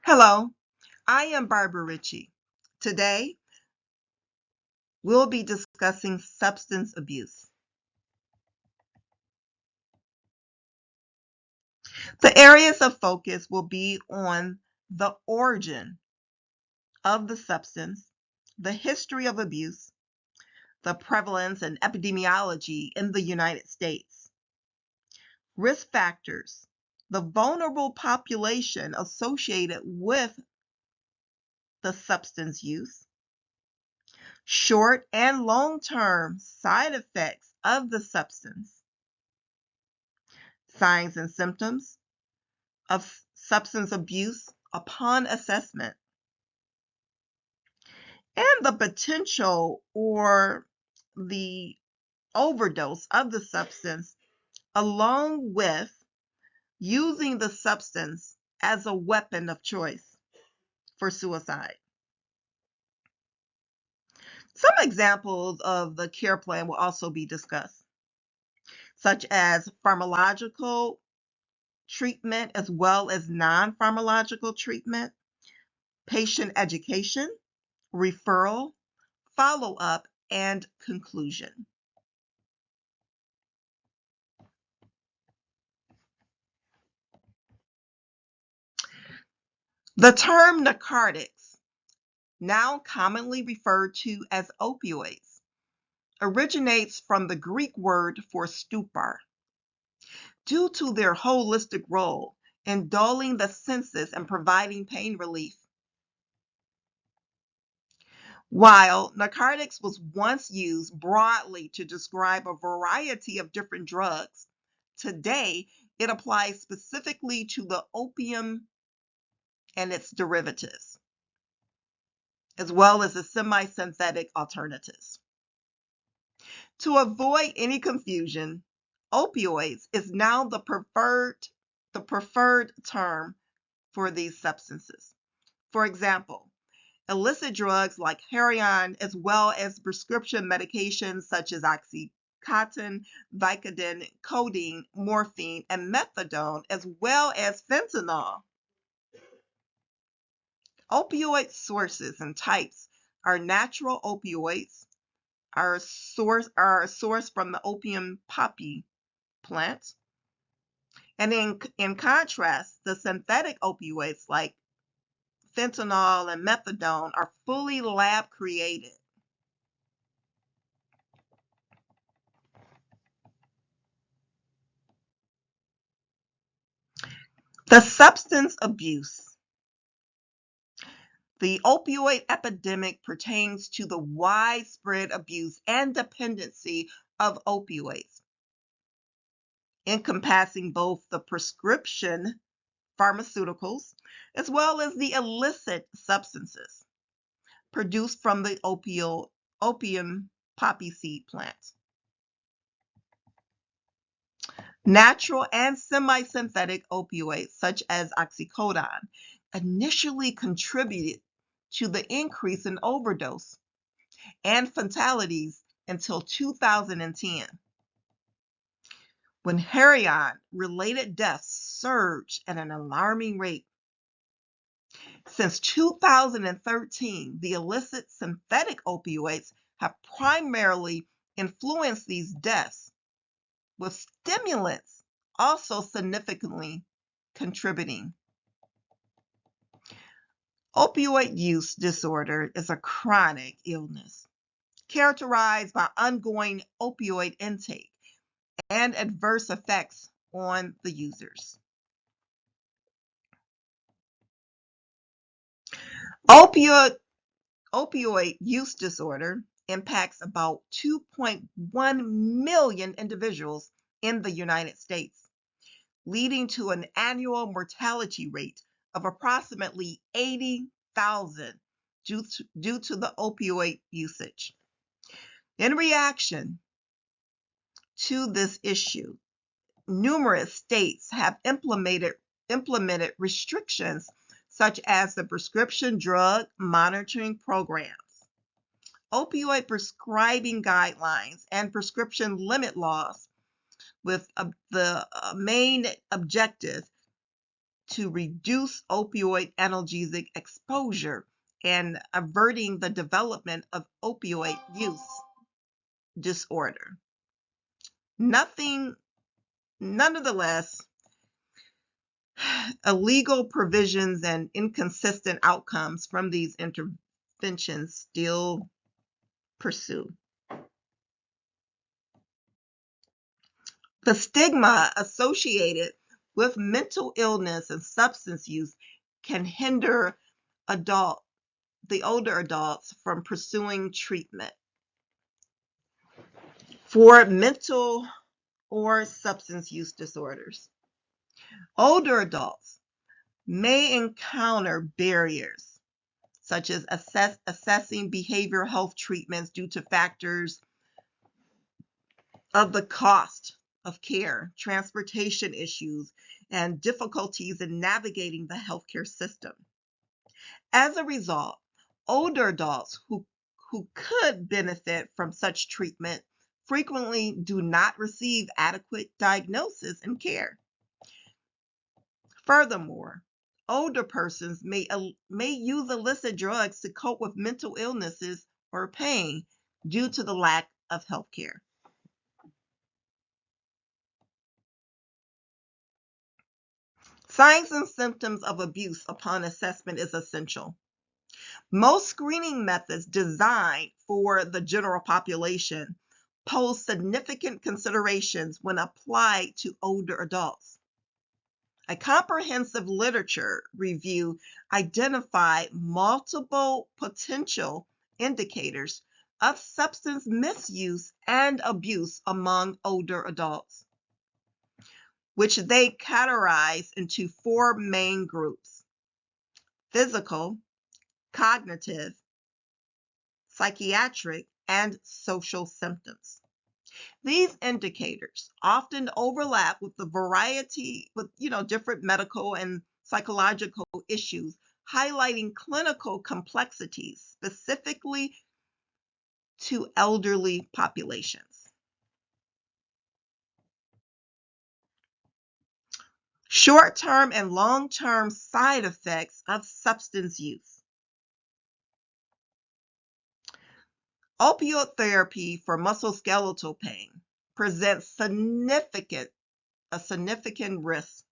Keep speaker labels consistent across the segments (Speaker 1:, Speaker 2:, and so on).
Speaker 1: Hello, I am Barbara Brichey. Today, we'll be discussing substance abuse. The areas of focus will be on the origin of the substance, the history of abuse, the prevalence and epidemiology in the United States, risk factors, the vulnerable population associated with the substance use, short and long-term side effects of the substance, signs and symptoms of substance abuse upon assessment, and the potential or the overdose of the substance, along with using the substance as a weapon of choice for suicide. Some examples of the care plan will also be discussed, such as pharmacological treatment as well as non-pharmacological treatment, patient education, referral, follow-up, and conclusion. The term narcotics, now commonly referred to as opioids, originates from the Greek word for stupor, due to their holistic role in dulling the senses and providing pain relief. While narcotics was once used broadly to describe a variety of different drugs, today it applies specifically to the opium and its derivatives, as well as the semi-synthetic alternatives. To avoid any confusion, opioids is now the preferred term for these substances. For example, illicit drugs like heroin, as well as prescription medications such as Oxycontin, Vicodin, codeine, morphine, and methadone, as well as fentanyl. Opioid sources and types are natural opioids, are sourced from the opium poppy plant. And in contrast, the synthetic opioids like fentanyl and methadone are fully lab created. The substance abuse. The opioid epidemic pertains to the widespread abuse and dependency of opioids, encompassing both the prescription pharmaceuticals as well as the illicit substances produced from the opium poppy seed plant. Natural and semi-synthetic opioids such as oxycodone initially contributed to the increase in overdose and fatalities until 2010, when heroin-related deaths surged at an alarming rate. Since 2013, the illicit synthetic opioids have primarily influenced these deaths, with stimulants also significantly contributing. Opioid use disorder is a chronic illness characterized by ongoing opioid intake and adverse effects on the users. Opioid use disorder impacts about 2.1 million individuals in the United States, leading to an annual mortality rate of approximately 80,000 due to the opioid usage. In reaction to this issue, numerous states have implemented restrictions such as the prescription drug monitoring programs, opioid prescribing guidelines, and prescription limit laws, with the main objective to reduce opioid analgesic exposure and averting the development of opioid use disorder. Nonetheless, illegal provisions and inconsistent outcomes from these interventions still pursue. The stigma associated with mental illness and substance use can hinder the older adults from pursuing treatment for mental or substance use disorders. Older adults may encounter barriers such as assessing behavioral health treatments due to factors of the cost of care, transportation issues, and difficulties in navigating the healthcare system. As a result, older adults who could benefit from such treatment frequently do not receive adequate diagnosis and care. Furthermore, older persons may use illicit drugs to cope with mental illnesses or pain due to the lack of health care. Signs and symptoms of abuse upon assessment is essential. Most screening methods designed for the general population pose significant considerations when applied to older adults. A comprehensive literature review identified multiple potential indicators of substance misuse and abuse among older adults, which they categorized into four main groups: physical, cognitive, psychiatric, and social symptoms. These indicators often overlap with different medical and psychological issues, highlighting clinical complexities specifically to elderly populations. Short-term and long-term side effects of substance use. Opioid therapy for musculoskeletal pain presents a significant risk.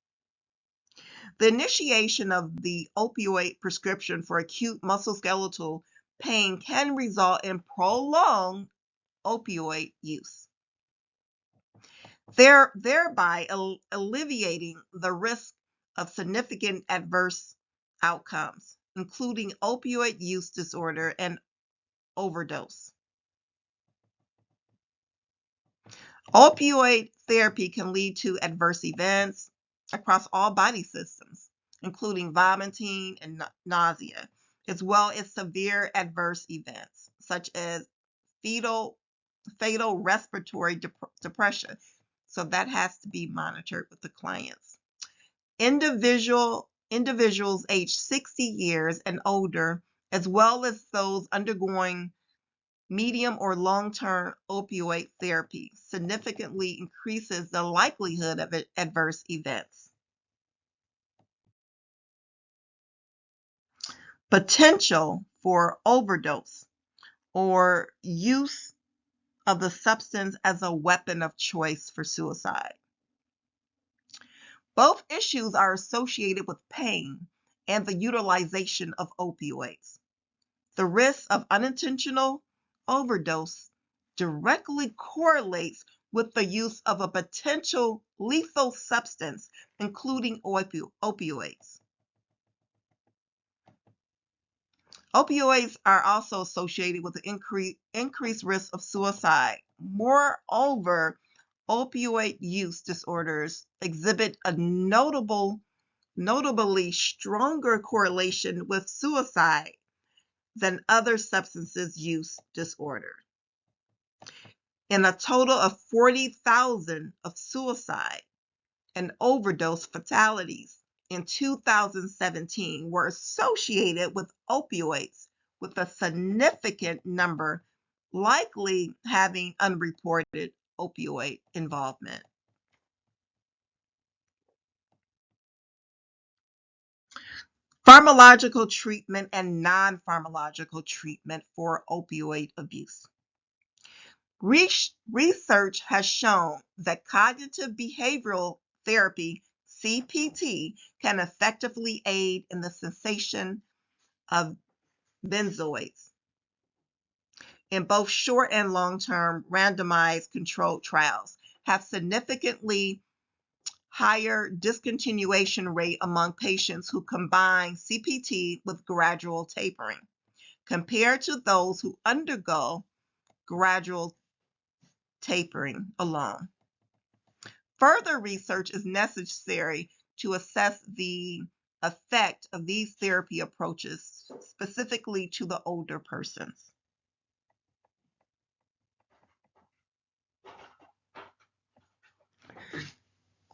Speaker 1: The initiation of the opioid prescription for acute musculoskeletal pain can result in prolonged opioid use, thereby alleviating the risk of significant adverse outcomes, including opioid use disorder and overdose. Opioid therapy can lead to adverse events across all body systems, including vomiting and nausea, as well as severe adverse events such as fatal respiratory depression. So that has to be monitored with the clients. Individuals aged 60 years and older, as well as those undergoing medium or long-term opioid therapy, significantly increases the likelihood of adverse events. Potential for overdose or use of the substance as a weapon of choice for suicide. Both issues are associated with pain and the utilization of opioids. The risk of unintentional overdose directly correlates with the use of a potential lethal substance, including opioids. Opioids are also associated with the increased risk of suicide. Moreover, opioid use disorders exhibit a notably stronger correlation with suicide than other substances use disorder. In a total of 40,000 of suicide and overdose fatalities in 2017 were associated with opioids, with a significant number likely having unreported opioid involvement. Pharmacological treatment and non-pharmacological treatment for opioid abuse. Research has shown that cognitive behavioral therapy, CPT, can effectively aid in the cessation of benzoids in both short and long-term randomized controlled trials, have significantly higher discontinuation rate among patients who combine CPT with gradual tapering compared to those who undergo gradual tapering alone. Further research is necessary to assess the effect of these therapy approaches, specifically to the older persons.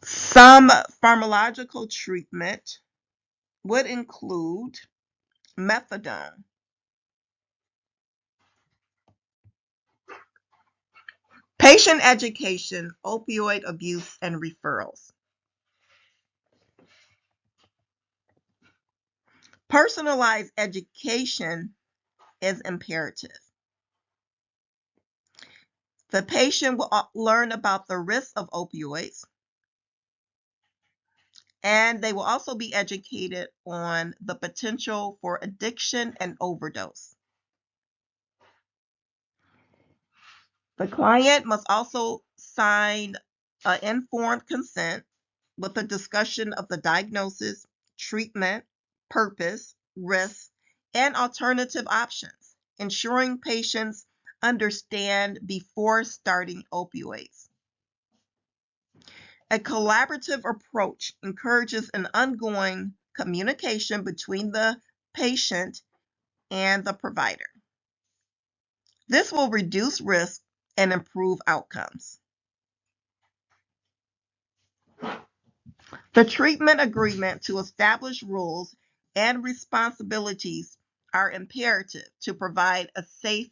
Speaker 1: Some pharmacological treatment would include methadone, patient education, opioid abuse, and referrals. Personalized education is imperative. The patient will learn about the risks of opioids, and they will also be educated on the potential for addiction and overdose. The client must also sign an informed consent with a discussion of the diagnosis, treatment, purpose, risks, and alternative options, ensuring patients understand before starting opioids. A collaborative approach encourages an ongoing communication between the patient and the provider. This will reduce risk and improve outcomes. The treatment agreement to establish rules and responsibilities are imperative to provide a safe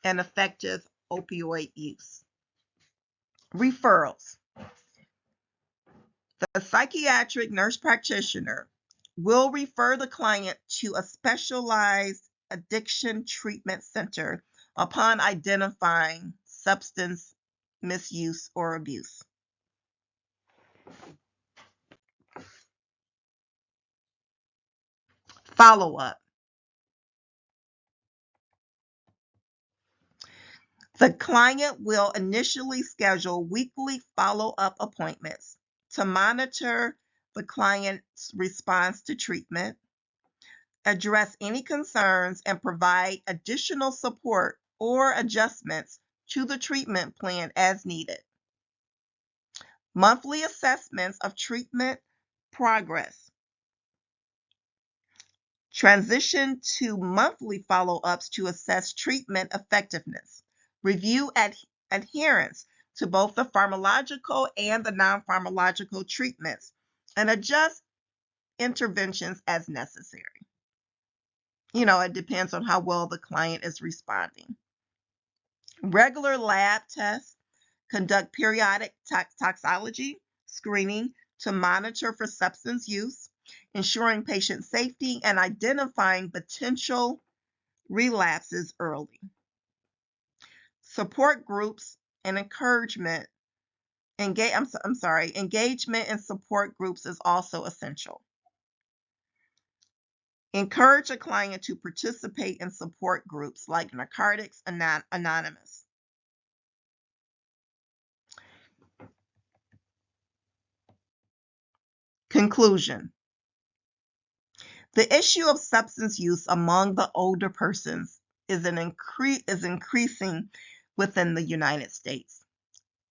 Speaker 1: and effective opioid use. Referrals. The psychiatric nurse practitioner will refer the client to a specialized addiction treatment center upon identifying substance misuse or abuse. Follow-up. The client will initially schedule weekly follow-up appointments to monitor the client's response to treatment, address any concerns, and provide additional support or adjustments to the treatment plan as needed. Monthly assessments of treatment progress. Transition to monthly follow-ups to assess treatment effectiveness. Review adherence to both the pharmacological and the non-pharmacological treatments, and adjust interventions as necessary. It depends on how well the client is responding. Regular lab tests, conduct periodic toxicology screening to monitor for substance use, ensuring patient safety and identifying potential relapses early. Support groups and encouragement. Engagement in support groups is also essential. Encourage a client to participate in support groups like Narcotics Anonymous. Conclusion. The issue of substance use among the older persons is increasing within the United States.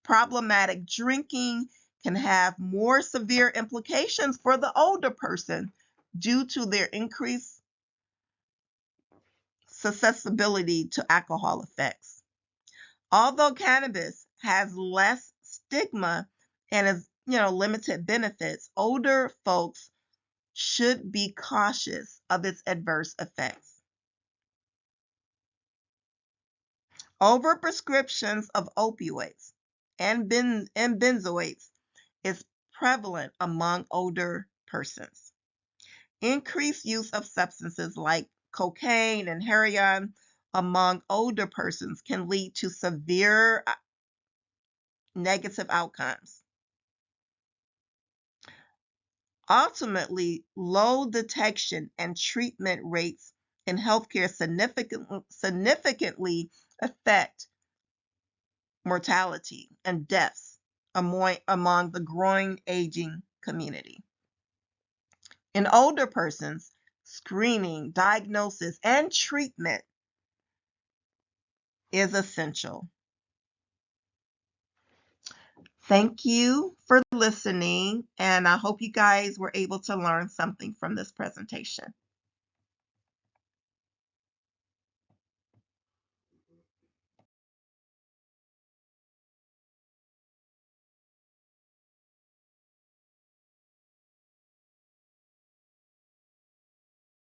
Speaker 1: Problematic drinking can have more severe implications for the older person due to their increased susceptibility to alcohol effects. Although cannabis has less stigma and is, limited benefits, older folks should be cautious of its adverse effects. Overprescriptions of opioids and benzoids is prevalent among older persons. Increased use of substances like cocaine and heroin among older persons can lead to severe negative outcomes. Ultimately, low detection and treatment rates in healthcare significantly affect mortality and deaths among the growing aging community. In older persons, screening, diagnosis, and treatment is essential. Thank you for listening, and I hope you guys were able to learn something from this presentation.